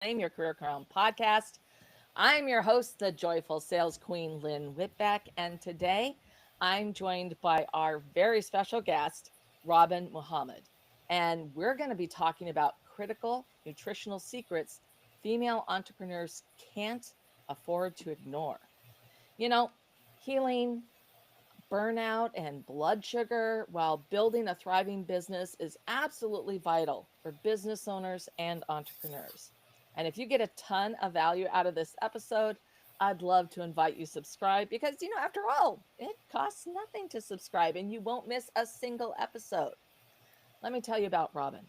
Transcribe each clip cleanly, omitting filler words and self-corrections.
Reclaim Your Career Crown podcast. I'm your host, the joyful sales queen, Lynn Whitbeck, and today I'm joined by our very special guest, Robin Muhammad. And we're going to be talking about critical nutritional secrets female entrepreneurs can't afford to ignore. You know, healing burnout and blood sugar while building a thriving business is absolutely vital for business owners and entrepreneurs. And if you get a ton of value out of this episode, I'd love to invite you subscribe because after all, it costs nothing to subscribe and you won't miss a single episode. Let me tell you about Robin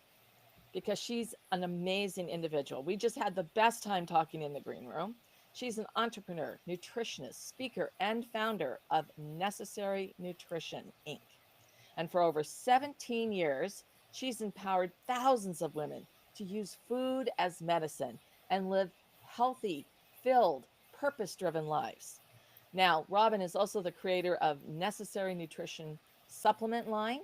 because she's an amazing individual. We just had the best time talking in the green room. She's an entrepreneur, nutritionist, speaker, and founder of Necessary Nutrition, Inc. And for over 17 years, she's empowered thousands of women to use food as medicine and live healthy, filled, purpose driven lives. Now, Robin is also the creator of Necessary Nutrition supplement line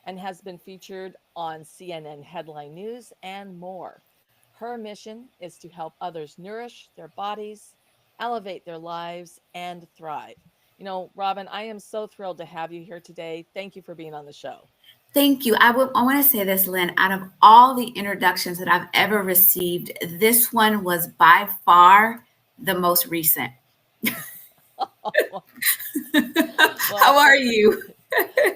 and has been featured on CNN Headline News and more. Her mission is to help others nourish their bodies, elevate their lives, and thrive. Robin, I am so thrilled to have you here today. Thank you for being on the show. Thank you. I want to say this, Lynn. Out of all the introductions that I've ever received, this one was by far the most recent. How Well, are you?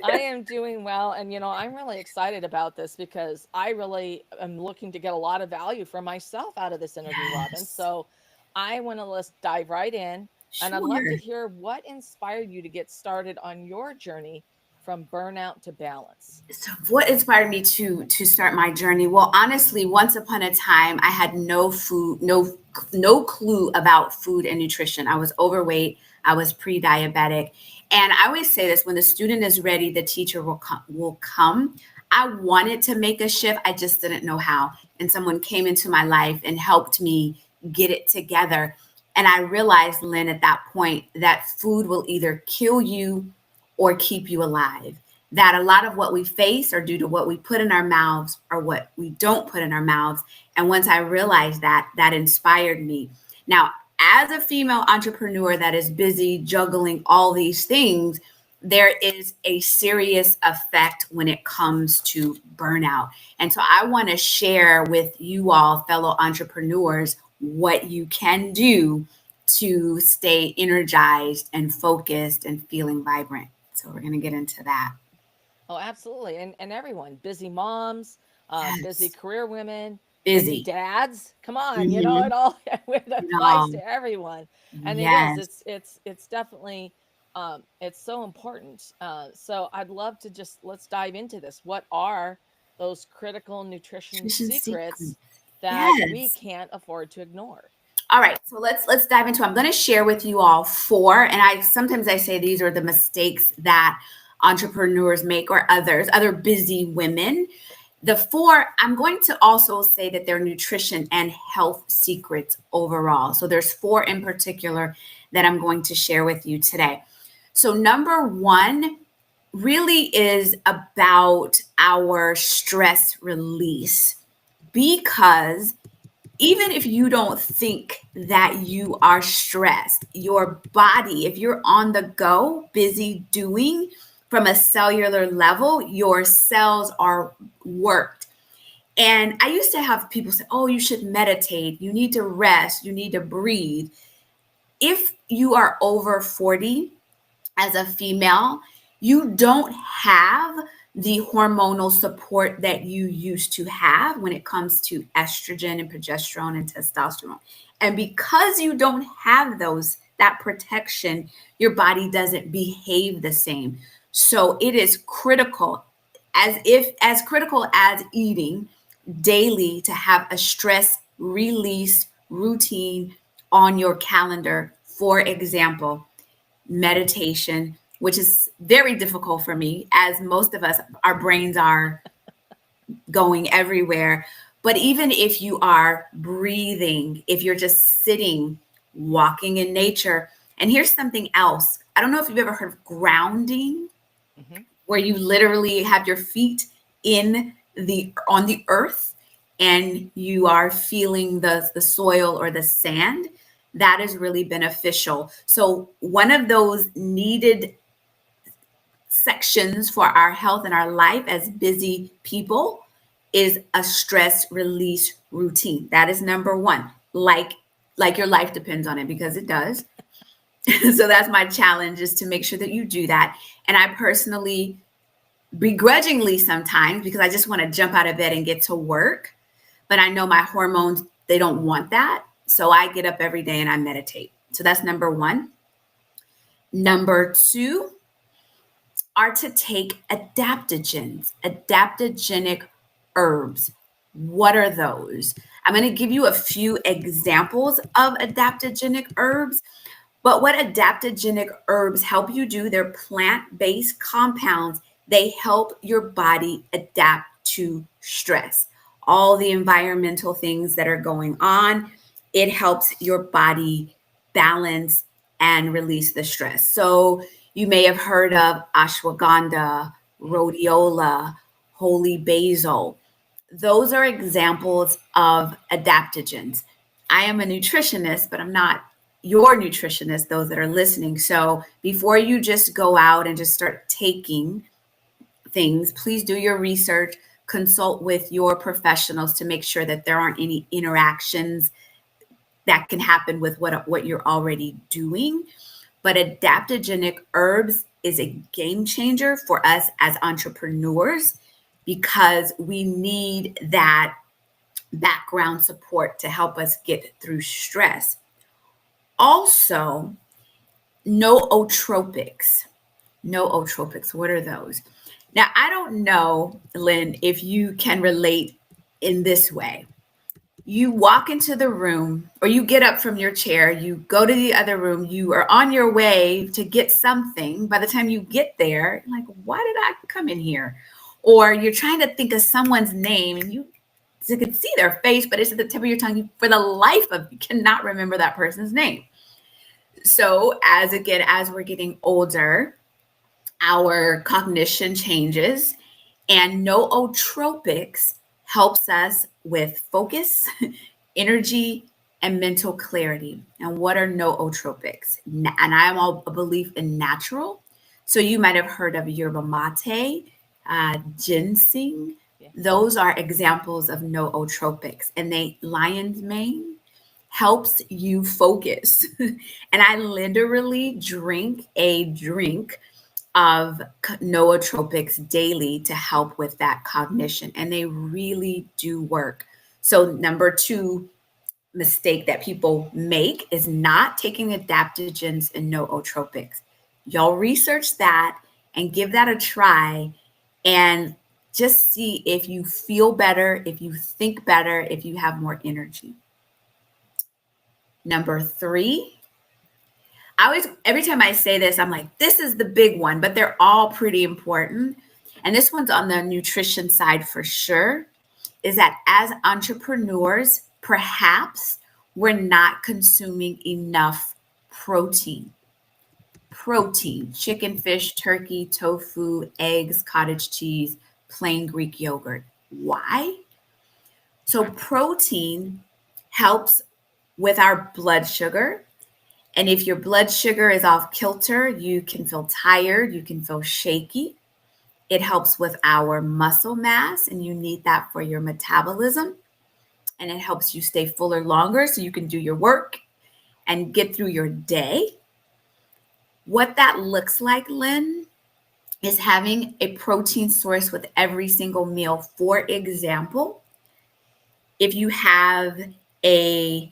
I am doing well. And, I'm really excited about this because I really am looking to get a lot of value for myself out of this interview, Robin. Yes, So I want to let's dive right in. And I'd love to sure. hear what inspired you to get started on your journey from burnout to balance. So what inspired me to start my journey? Well, honestly, once upon a time, I had no clue about food and nutrition. I was overweight. I was pre-diabetic, and I always say this: when the student is ready, the teacher will come. I wanted to make a shift. I just didn't know how, and someone came into my life and helped me get it together. And I realized, Lynn, at that point, that food will either kill you or keep you alive. That a lot of what we face are due to what we put in our mouths or what we don't put in our mouths. And once I realized that, that inspired me. Now, as a female entrepreneur that is busy juggling all these things, there is a serious effect when it comes to burnout. And so I want to share with you all, fellow entrepreneurs, what you can do to stay energized and focused and feeling vibrant. So we're going to get into that. Oh, absolutely. And everyone, busy moms, busy Yes. career women, busy Busy. dads. Come on, it Mhm. all it applies No. to everyone. And it is. Yes. It's definitely it's so important. So I'd love to just let's dive into this. What are those critical nutrition Nutrition secret. secrets that we Yes. can't afford to ignore? All right. So let's dive into. I'm going to share with you all four, and I sometimes I say these are the mistakes that entrepreneurs make or other busy women. The four, I'm going to also say that they're nutrition and health secrets overall. So there's four in particular that I'm going to share with you today. So number one really is about our stress release because even if you don't think that you are stressed, your body, if you're on the go, busy doing from a cellular level, your cells are worked. And I used to have people say, oh, you should meditate, you need to rest, you need to breathe. If you are over 40 as a female, you don't have the hormonal support that you used to have when it comes to estrogen and progesterone and testosterone. And because you don't have that protection, your body doesn't behave the same. So it is critical, as critical as eating daily, to have a stress release routine on your calendar. For example, meditation, which is very difficult for me, as most of us, our brains are going everywhere. But even if you are breathing, if you're just sitting, walking in nature, and here's something else. I don't know if you've ever heard of grounding, Hmm. where you literally have your feet in the on the earth. and you are feeling the soil or the sand, that is really beneficial. So one of those needed sections for our health and our life as busy people is a stress release routine. That is number one. Like your life depends on it, because it does. So that's my challenge, is to make sure that you do that. And I personally, begrudgingly sometimes, because I just want to jump out of bed and get to work, but I know my hormones, they don't want that. So I get up every day and I meditate. So that's number one. Number two are to take adaptogens, adaptogenic herbs. What are those? I'm going to give you a few examples of adaptogenic herbs. But what adaptogenic herbs help you do, they're plant-based compounds. They help your body adapt to stress. All the environmental things that are going on, it helps your body balance and release the stress. So you may have heard of ashwagandha, rhodiola, holy basil. Those are examples of adaptogens. I am a nutritionist, but I'm not your nutritionist, those that are listening. So before you just go out and just start taking things, please do your research, consult with your professionals to make sure that there aren't any interactions that can happen with what you're already doing. But adaptogenic herbs is a game changer for us as entrepreneurs, because we need that background support to help us get through stress. Also, nootropics. Nootropics, what are those? Now, I don't know, Lynn, if you can relate in this way. You walk into the room, or you get up from your chair, you go to the other room, you are on your way to get something. By the time you get there, you're like, why did I come in here? Or you're trying to think of someone's name, and you can see their face, but it's at the tip of your tongue. You, for the life of you, cannot remember that person's name. So as we're getting older, our cognition changes, and nootropics helps us with focus, energy, and mental clarity. And what are nootropics? And I am all a belief in natural. So you might have heard of yerba mate, ginseng. Yeah. Those are examples of nootropics. And lion's mane helps you focus. And I literally drink a drink of nootropics daily to help with that cognition, and they really do work. So number two mistake that people make is not taking adaptogens and nootropics. Y'all research that and give that a try, and just see if you feel better, if you think better, if you have more energy. Number three, every time I say this, I'm like, this is the big one, but they're all pretty important. And this one's on the nutrition side for sure, is that as entrepreneurs, perhaps we're not consuming enough protein. Protein, chicken, fish, turkey, tofu, eggs, cottage cheese, plain Greek yogurt. Why? So protein helps with our blood sugar. And if your blood sugar is off kilter, you can feel tired, you can feel shaky. It helps with our muscle mass, and you need that for your metabolism. And it helps you stay fuller longer so you can do your work and get through your day. What that looks like, Lynn, is having a protein source with every single meal. For example, if you have a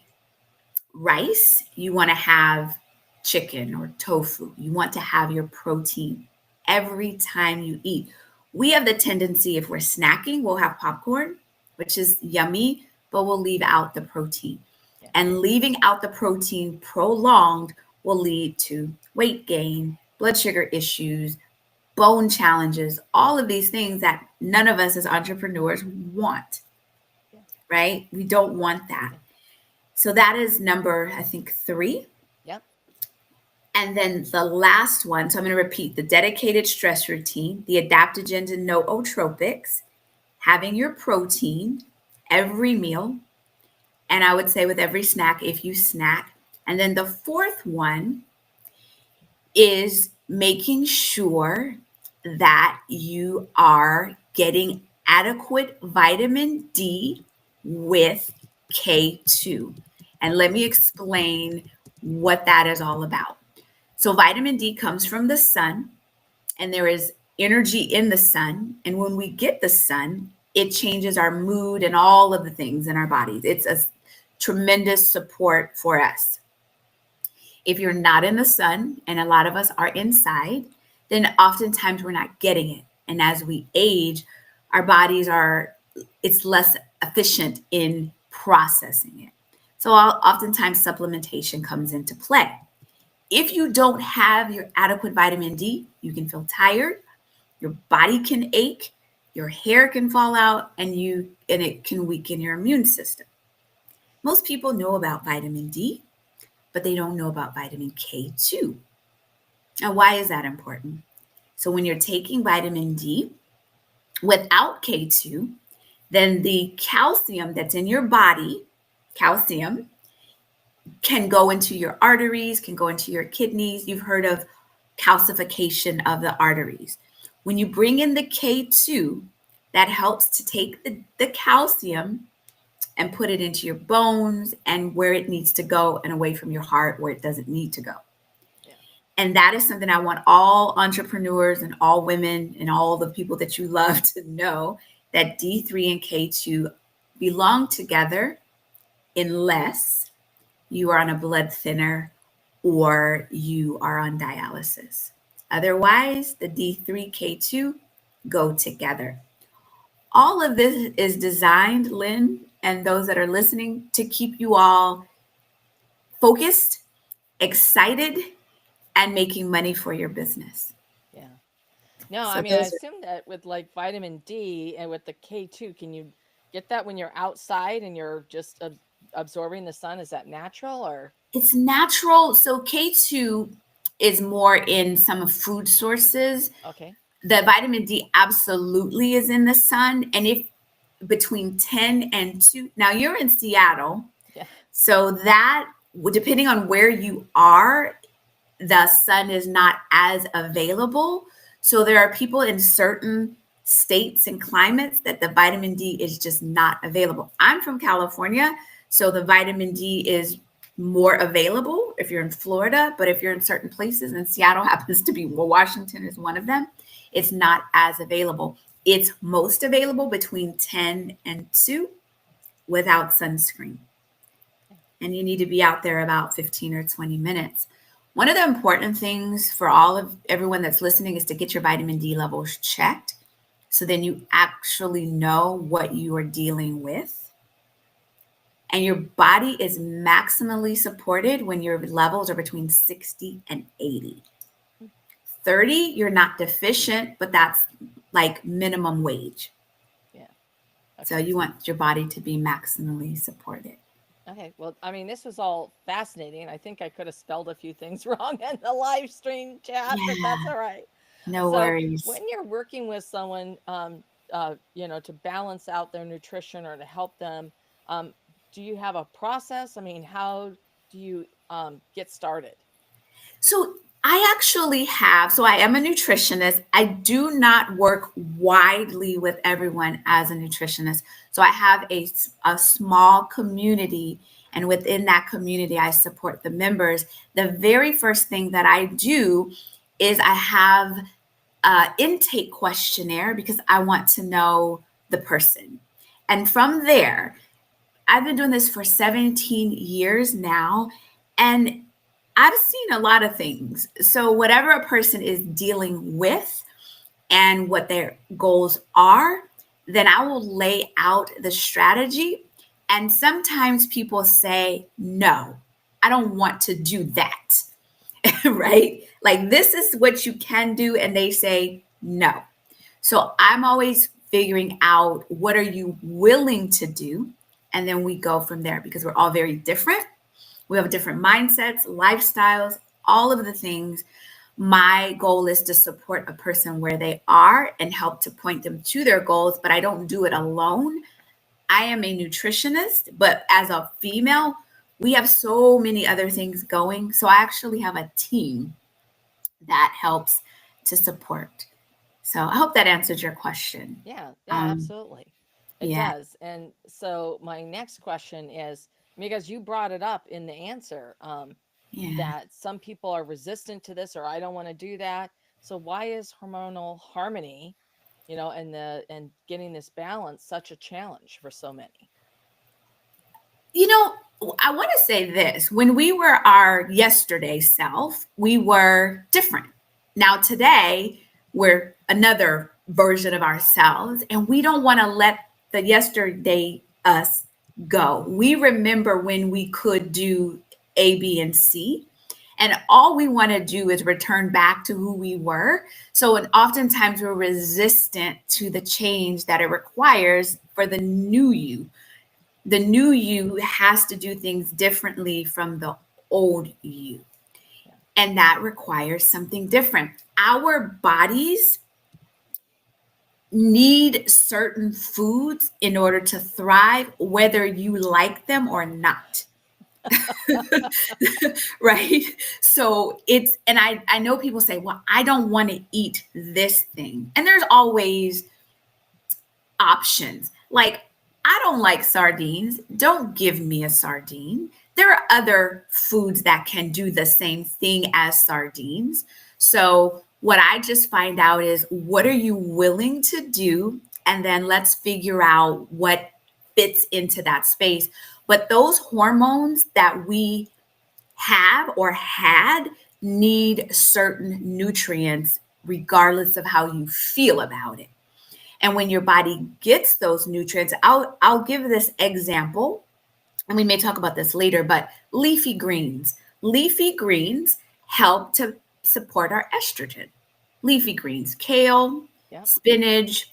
rice, you want to have chicken or tofu. You want to have your protein every time you eat. We have the tendency, if we're snacking, we'll have popcorn, which is yummy, but we'll leave out the protein. Yeah. And leaving out the protein prolonged will lead to weight gain, blood sugar issues, bone challenges, all of these things that none of us as entrepreneurs want, right? We don't want that. So that is number, I think, 3. Yep. And then the last one, so I'm going to repeat: the dedicated stress routine, the adaptogens and nootropics, having your protein every meal. And I would say with every snack, if you snack. And then the fourth one is making sure that you are getting adequate vitamin D with K2. And let me explain what that is all about. So, vitamin D comes from the sun, and there is energy in the sun. And when we get the sun, it changes our mood and all of the things in our bodies. It's a tremendous support for us. If you're not in the sun, and a lot of us are inside, then oftentimes we're not getting it. And as we age, our bodies it's less efficient in processing it. So oftentimes supplementation comes into play. If you don't have your adequate vitamin D, you can feel tired, your body can ache, your hair can fall out, and it can weaken your immune system. Most people know about vitamin D, but they don't know about vitamin K2. Now, why is that important? So when you're taking vitamin D without K2, then the calcium that's in your body, calcium, can go into your arteries, can go into your kidneys. You've heard of calcification of the arteries. When you bring in the K2, that helps to take the calcium and put it into your bones and where it needs to go and away from your heart where it doesn't need to go. Yeah. And that is something I want all entrepreneurs and all women and all the people that you love to know, that D3 and K2 belong together unless you are on a blood thinner or you are on dialysis. Otherwise, the D3, K2 go together. All of this is designed, Lynn, and those that are listening, to keep you all focused, excited, and making money for your business. Yeah. No, I mean, I assume that with like vitamin D and with the K2, can you get that when you're outside and you're just absorbing the sun? Is that natural or? It's natural. So K2 is more in some food sources. Okay. The vitamin D absolutely is in the sun. And if between 10 and 2, now you're in Seattle. Yeah. So that, depending on where you are, the sun is not as available. So there are people in certain states and climates that the vitamin D is just not available. I'm from California, so the vitamin D is more available if you're in Florida, but if you're in certain places, and Seattle happens to be, well, Washington is one of them, it's not as available. It's most available between 10 and 2 without sunscreen. And you need to be out there about 15 or 20 minutes. One of the important things for everyone that's listening is to get your vitamin D levels checked. So then you actually know what you are dealing with. And your body is maximally supported when your levels are between 60 and 80. 30, you're not deficient, but that's like minimum wage. Yeah. Okay. So you want your body to be maximally supported. Okay. Well, I mean, this was all fascinating. I think I could have spelled a few things wrong in the live stream chat, but that's all right. No worries. When you're working with someone, to balance out their nutrition or to help them, do you have a process? I mean, how do you get started? So I actually I am a nutritionist. I do not work widely with everyone as a nutritionist. So I have a small community, and within that community, I support the members. The very first thing that I do is I have an intake questionnaire because I want to know the person. And from there, I've been doing this for 17 years now, and I've seen a lot of things. So whatever a person is dealing with and what their goals are, then I will lay out the strategy. And sometimes people say, no, I don't want to do that, right? Like, this is what you can do. And they say, no. So I'm always figuring out, what are you willing to do? And then we go from there, because we're all very different. We have different mindsets, lifestyles, all of the things. My goal is to support a person where they are and help to point them to their goals, but I don't do it alone. I am a nutritionist, but as a female, we have so many other things going. So I actually have a team that helps to support. So I hope that answers your question. Yeah, yeah, Um, absolutely. It yeah, does. And so my next question is, because you brought it up in the answer, yeah. that some people are resistant to this, or I don't want to do that. So why is hormonal harmony, and getting this balance such a challenge for so many? You know, I want to say this. When we were our yesterday self, we were different. Now, today, we're another version of ourselves, and we don't want to let the yesterday us go. We remember when we could do A, B, and C. And all we want to do is return back to who we were. So, and oftentimes we're resistant to the change that it requires for the new you. The new you has to do things differently from the old you. Yeah. And that requires something different. Our bodies need certain foods in order to thrive, whether you like them or not. Right? So it's, and I know people say, well, I don't want to eat this thing. And there's always options. Like, I don't like sardines. Don't give me a sardine. There are other foods that can do the same thing as sardines. So, what I just find out is what are you willing to do? And then let's figure out what fits into that space. But those hormones that we have or had need certain nutrients, regardless of how you feel about it. And when your body gets those nutrients, I'll give this example, and we may talk about this later, but leafy greens. Leafy greens help to support our estrogen. Leafy greens, kale, Yep. spinach,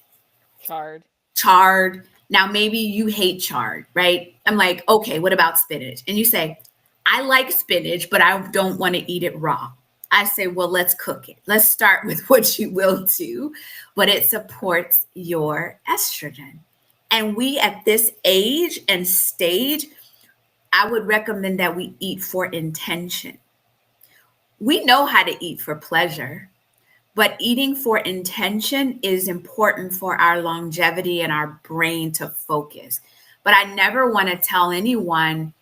Chard. chard. Now, maybe you hate chard, right? I'm like, okay, what about spinach? And you say, I like spinach, but I don't want to eat it raw. I say, well, let's cook it. Let's start with what you will do, but it supports your estrogen. And we, at this age and stage, I would recommend that we eat for intention. We know how to eat for pleasure, but eating for intention is important for our longevity and our brain to focus. But I never want to tell anyone,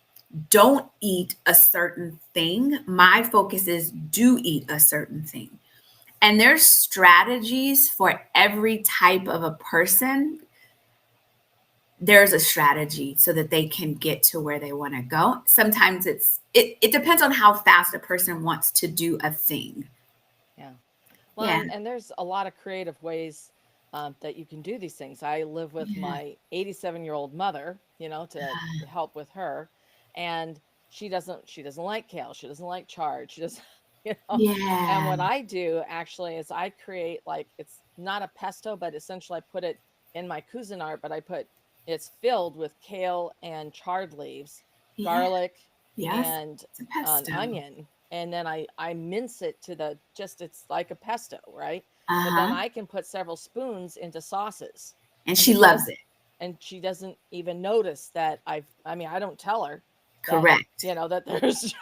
don't eat a certain thing. My focus is do eat a certain thing. And there's strategies for every type of a person. There's a strategy so that they can get to where they want to go. Sometimes it depends on how fast a person wants to do a thing. Yeah. Well, Yeah. and there's a lot of creative ways that you can do these things. I live with Yeah. my 87-year-old mother, to help with her, and she doesn't like kale. She doesn't like chard. She doesn't, you know. And Yeah. what I do actually is I create, like, it's not a pesto, but essentially I put it in my Cuisinart, but it's filled with kale and chard leaves, Yeah. garlic, Yes. and It's a an pesto. onion, and then I mince it to it's like a pesto, right? But then Uh-huh. I can put several spoons into sauces, And and she loves it. she doesn't even notice that I don't tell her that, Correct. that there's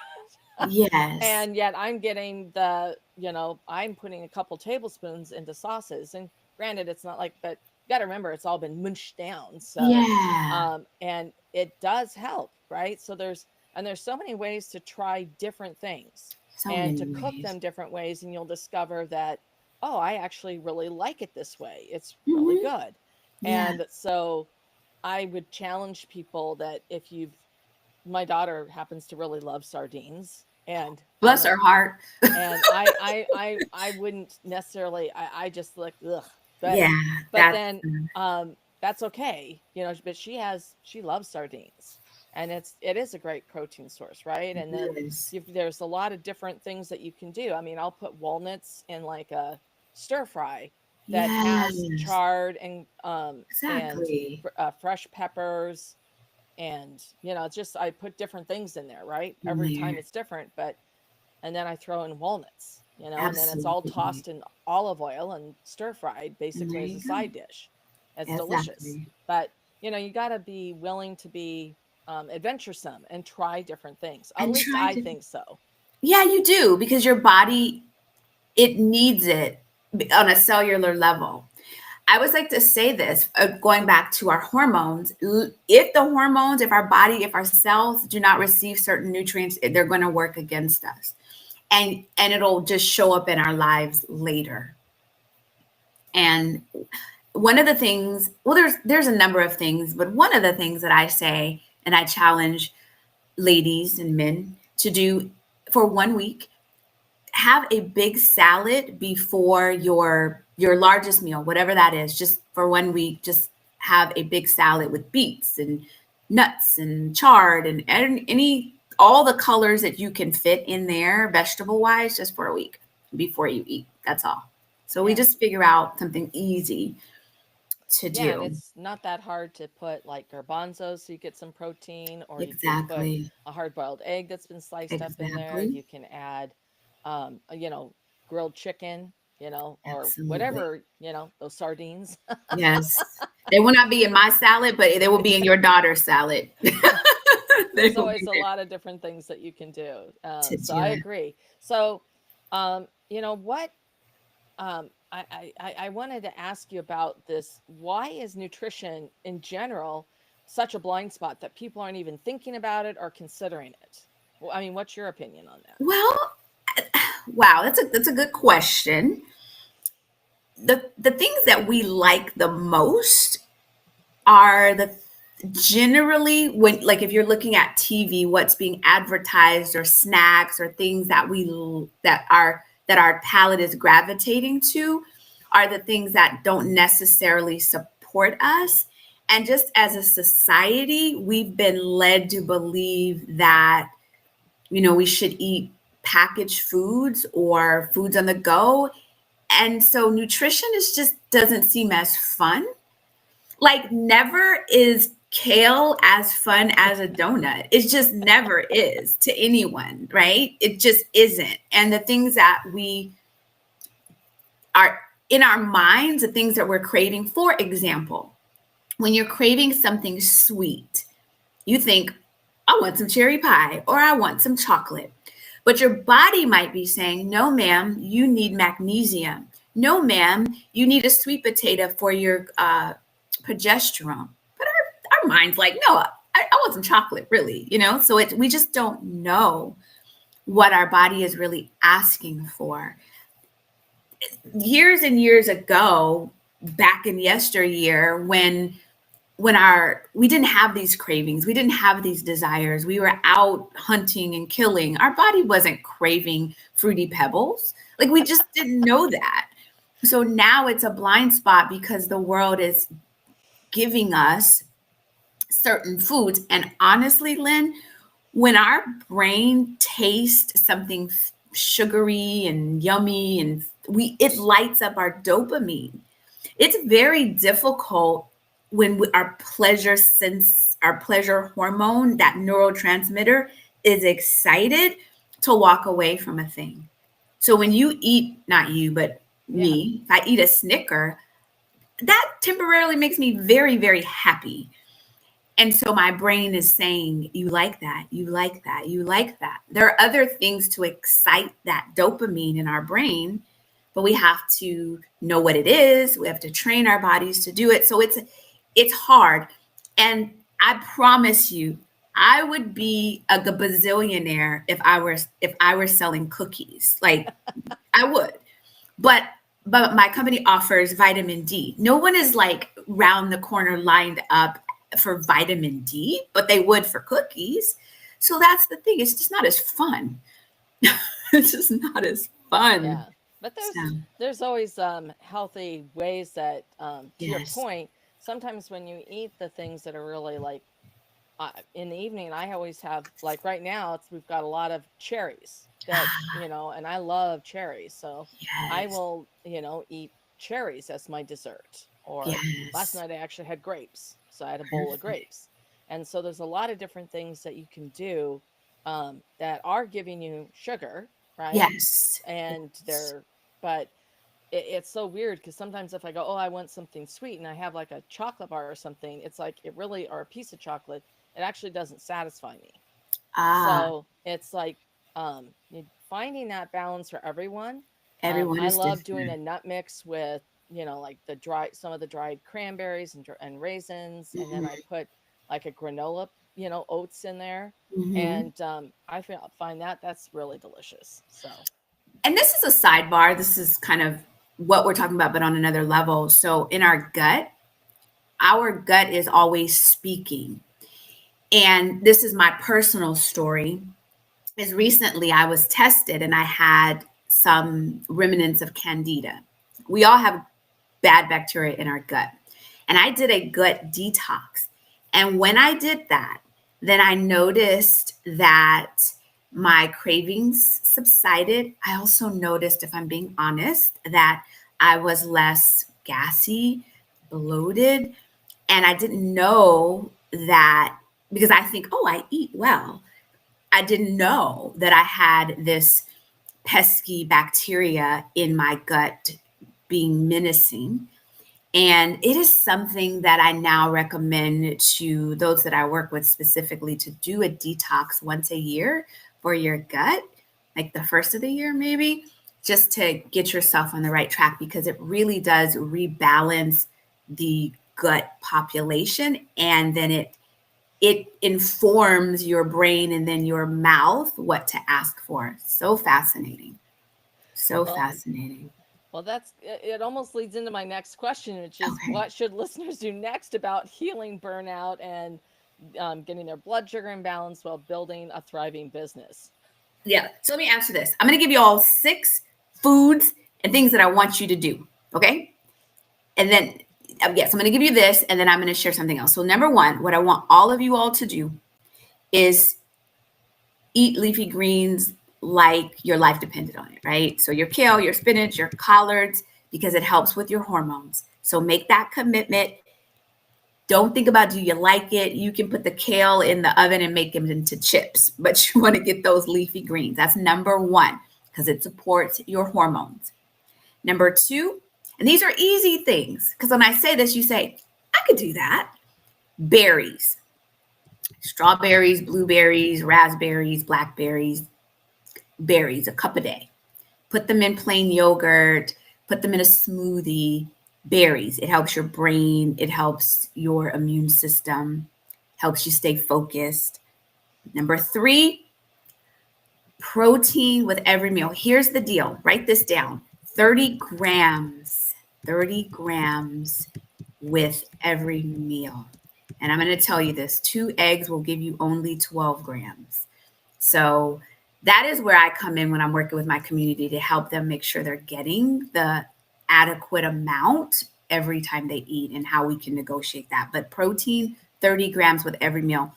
Yes. and yet I'm getting I'm putting a couple tablespoons into sauces, and granted it's not like, but you got to remember it's all been munched down. So Yeah. and it does help, right? So there's so many ways to try different things So and many to cook ways. them different ways, and you'll discover that, oh, I actually really like it this way. It's really Hmm. good. Yeah. And so I would challenge people that if you've my daughter happens to really love sardines, and Bless her heart. I wouldn't necessarily, I just like, ugh, Yeah. but That's then that's okay, but she loves sardines, and it is a great protein source, right? And then yes. there's a lot of different things that you can do. I mean, I'll put walnuts in like a stir fry that has Yes. chard and Exactly. fresh peppers, and it's just, I put different things in there, right? In Every time there. it's different, but and then I throw in walnuts, and then it's all Absolutely. tossed in olive oil and stir fried And there basically as you a go. side dish. It's delicious. Exactly. But you got to be willing to be adventuresome and try different things. At And least try I to, think so. yeah, you do, because your body, it needs it on a cellular level. I always like to say this, going back to our hormones. If our body, if our cells do not receive certain nutrients, they're going to work against us, and it'll just show up in our lives later. And one of the things, well, there's a number of things, but one of the things that I say and I challenge ladies and men to do for 1 week, have a big salad before your largest meal, whatever that is. Just for 1 week, just have a big salad with beets and nuts and chard and any all the colors that you can fit in there, vegetable wise, just for a week before you eat. That's all. So we Yeah. just figure out something easy to Yeah, and do. it's not that hard to put like garbanzos so you get some protein, or you can put Exactly. a hard-boiled egg that's been sliced up in there. Exactly. You can add, grilled chicken, or Absolutely. whatever, those sardines. Yes. They will not be in my salad, but they will be in your daughter's salad. They There's will be always a there lot of different things that you can do. to So do I it. agree. So, what I wanted to ask you about this. Why is nutrition in general such a blind spot that people aren't even thinking about it or considering it? Well, I mean, what's your opinion on that? Well, wow, that's a good question. The things that we like the most are the generally, when, like, if you're looking at TV, what's being advertised, or snacks, or things that our palate is gravitating to, are the things that don't necessarily support us. And just as a society, we've been led to believe that, we should eat packaged foods or foods on the go. And so nutrition is just doesn't seem as fun. Like, never is kale as fun as a donut. It just never is to anyone, right? It just isn't. And the things that we are in our minds, the things that we're craving, for example, when you're craving something sweet, you think, I want some cherry pie or I want some chocolate. But your body might be saying, no, ma'am, you need magnesium. No, ma'am, you need a sweet potato for your progesterone. But our mind's like, no, I want some chocolate, really, So we just don't know what our body is really asking for. Years and years ago, back in yesteryear, when we didn't have these cravings, we didn't have these desires, we were out hunting and killing, our body wasn't craving fruity pebbles. Like, we just didn't know that. So now it's a blind spot because the world is giving us certain foods. And honestly, Lynn, when our brain tastes something sugary and yummy, and it lights up our dopamine. It's very difficult when our pleasure hormone, that neurotransmitter, is excited, to walk away from a thing. So when you eat, not you, but Yeah. me, if I eat a Snicker, that temporarily makes me very, very happy. And so my brain is saying, you like that, you like that, you like that. There are other things to excite that dopamine in our brain, but we have to know what it is. We have to train our bodies to do it. So it's hard. And I promise you, I would be a bazillionaire if I were selling cookies. Like, I would. But my company offers vitamin D. No one is like round the corner lined up for vitamin D, but they would for cookies. So that's the thing. It's just not as fun. It's just not as fun. Yeah, but So, there's always healthy ways that, to your yes. point, sometimes when you eat the things that are really like, in the evening, I always have, like, right now we've got a lot of cherries that, and I love cherries, so I Yes. will, eat cherries as my dessert. Or last Yes. night I actually had grapes, so I had a bowl of Perfect. grapes. And so there's a lot of different things that you can do, that are giving you sugar, right? Yes. And Yes. but it's so weird because sometimes if I go, oh, I want something sweet and I have like a chocolate bar or something, it's like it really, or a piece of chocolate, it actually doesn't satisfy me. Ah, So it's like finding that balance for everyone. everyone I is love doing a different. nut mix with, like some of the dried cranberries and raisins, and then I Mhm, put like a granola, oats in there, mhm. and find that that's really delicious. So And this is a sidebar. This is kind of what we're talking about, but on another level. So in our gut is always speaking. And this is my personal story. Is recently I was tested and I had some remnants of candida. We all have bad bacteria in our gut. And I did a gut detox. And when I did that, then I noticed that my cravings subsided. I also noticed, if I'm being honest, that I was less gassy, bloated, and I didn't know that because I think, oh, I eat well. I didn't know that I had this pesky bacteria in my gut being menacing. And it is something that I now recommend to those that I work with specifically to do a detox once a year for your gut, like the first of the year, maybe, just to get yourself on the right track because it really does rebalance the gut population, and then it informs your brain and then your mouth what to ask for. So fascinating. So well, fascinating. that's it. Almost leads into my next question, which is Okay. what should listeners do next about healing burnout and getting their blood sugar in balance while building a thriving business? Yeah. So let me answer this. I'm going to give you all 6 foods and things that I want you to do. Okay. And then, yes, I'm going to give you this and then I'm going to share something else. So, number one, what I want all of you all to do is eat leafy greens like your life depended on it, right? So, your kale, your spinach, your collards, because it helps with your hormones. So, make that commitment. Don't think about do you like it? You can put the kale in the oven and make them into chips, but you want to get those leafy greens. That's number one because it supports your hormones. Number two, and these are easy things because when I say this, you say, I could do that. Berries, strawberries, blueberries, raspberries, blackberries, berries, a cup a day. Put them in plain yogurt, put them in a smoothie. Berries, it helps your brain, it helps your immune system, helps you stay focused. Number three, protein with every meal. Here's the deal, write this down, 30 grams, 30 grams with every meal. And I'm going to tell you this, 2 eggs will give you only 12 grams. So that is where I come in when I'm working with my community to help them make sure they're getting the adequate amount every time they eat and how we can negotiate that. But protein, 30 grams with every meal,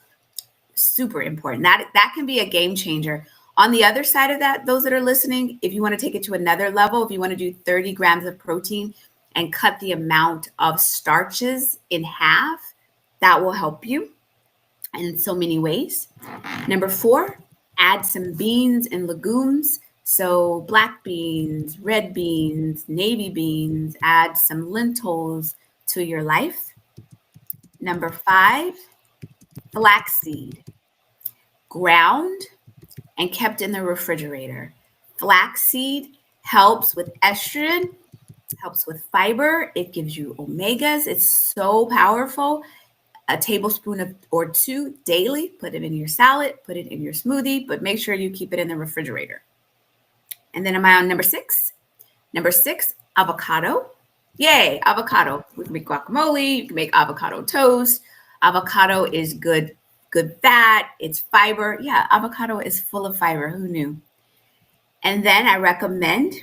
super important. That can be a game changer. On the other side of that, those that are listening, if you want to take it to another level, if you want to do 30 grams of protein and cut the amount of starches in half, that will help you in so many ways. Number four, add some beans and legumes. So, black beans, red beans, navy beans, add some lentils to your life. Number five, flaxseed, ground and kept in the refrigerator. Flaxseed helps with estrogen, helps with fiber, it gives you omegas. It's so powerful. A tablespoon or two daily. Put it in your salad, put it in your smoothie, but make sure you keep it in the refrigerator. And then am I on number six? Number six, avocado. Yay, avocado. We can make guacamole, you can make avocado toast. Avocado is good fat, it's fiber. Yeah, avocado is full of fiber. Who knew? And then I recommend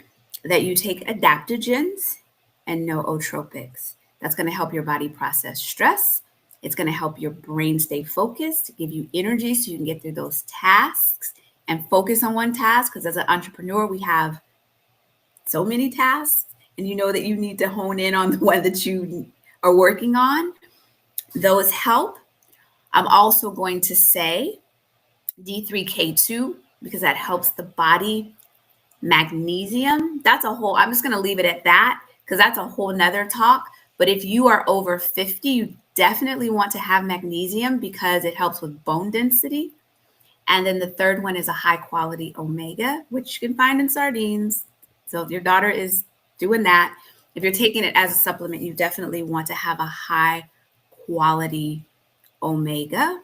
that you take adaptogens and nootropics. That's going to help your body process stress. It's going to help your brain stay focused, give you energy so you can get through those tasks and focus on one task. Because as an entrepreneur, we have so many tasks, and you know that you need to hone in on the one that you are working on. Those help. I'm also going to say D3K2 because that helps the body Magnesium, that's a whole, I'm just going to leave it at that because that's a whole nother talk. But if you are over 50, you definitely want to have magnesium because it helps with bone density. And then the third one is a high quality omega, which you can find in sardines. So if your daughter is doing that, if you're taking it as a supplement, you definitely want to have a high quality omega.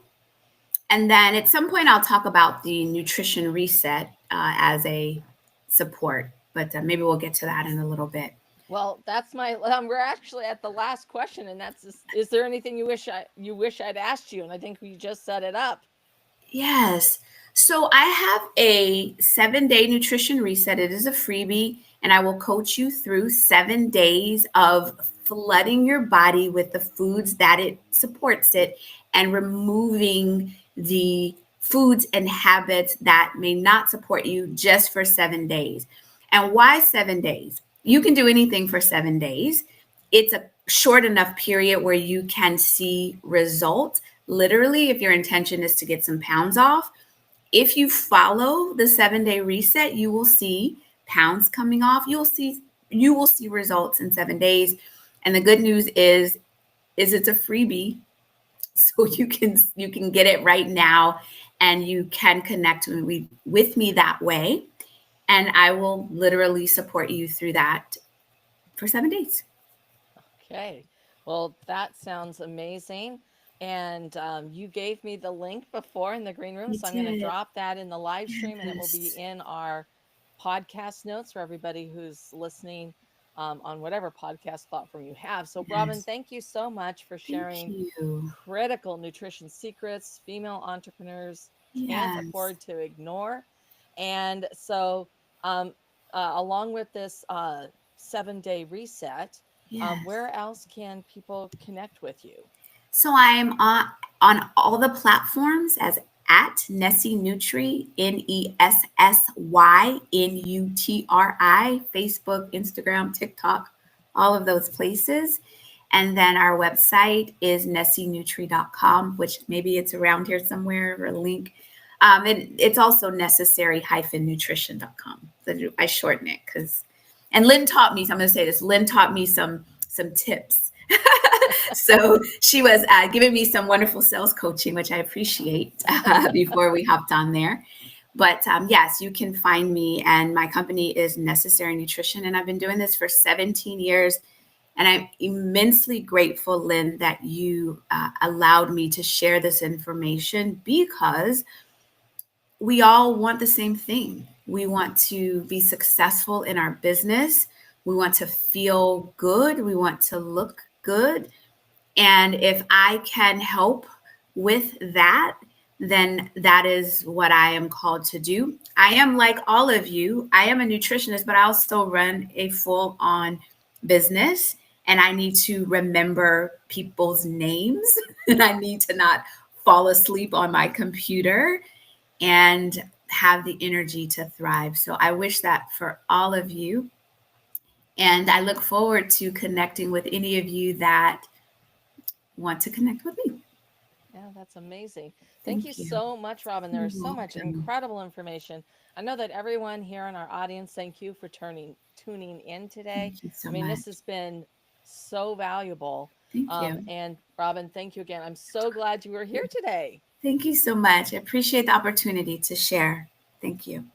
And then at some point, I'll talk about the nutrition reset as a support, but maybe we'll get to that in a little bit. Well, that's my. We're actually at the last question, and that's: is there anything you wish I'd asked you? And I think we just set it up. Yes. So I have a 7-day nutrition reset. It is a freebie, and I will coach you through 7 days of flooding your body with the foods that it supports it and removing the foods and habits that may not support you just for 7 days. And why 7 days? You can do anything for 7 days. It's a short enough period where you can see results. Literally, if your intention is to get some pounds off, if you follow the 7-day reset, you will see pounds coming off. You will see results in 7 days. And the good news is it's a freebie. So you can get it right now and you can connect with me that way. And I will literally support you through that for 7 days. Okay. Well, that sounds amazing. And you gave me the link before in the green room. So I'm going to drop that in the live stream and it will be in our podcast notes for everybody who's listening on whatever podcast platform you have. So, Robin, thank you so much for sharing critical nutrition secrets female entrepreneurs can't afford to ignore. And so, along with this 7-day reset, where else can people connect with you? So I'm on all the platforms as at Nessie Nutri, NESSYNUTRI, Facebook, Instagram, TikTok, all of those places. And then our website is nessienutri.com, which maybe it's around here somewhere or a link. And it's also necessary-nutrition.com. So I shorten it and Lynn taught me, so I'm going to say this, Lynn taught me some tips. So she was giving me some wonderful sales coaching, which I appreciate before we hopped on there. But yes, you can find me, and my company is Necessary Nutrition, and I've been doing this for 17 years. And I'm immensely grateful, Lynn, that you allowed me to share this information because we all want the same thing. We want to be successful in our business. We want to feel good. We want to look good. And if I can help with that, then that is what I am called to do. I am like all of you. I am a nutritionist, but I also run a full-on business, and I need to remember people's names, and I need to not fall asleep on my computer and have the energy to thrive. So I wish that for all of you. And I look forward to connecting with any of you that want to connect with me. Yeah, that's amazing. Thank you so much, Robin. There is so much incredible information. I know that everyone here in our audience, thank you for tuning in today. Thank you so I mean, much. this has been so valuable. Thank you. And Robin, thank you again. I'm so glad you were here today. Thank you so much. I appreciate the opportunity to share. Thank you.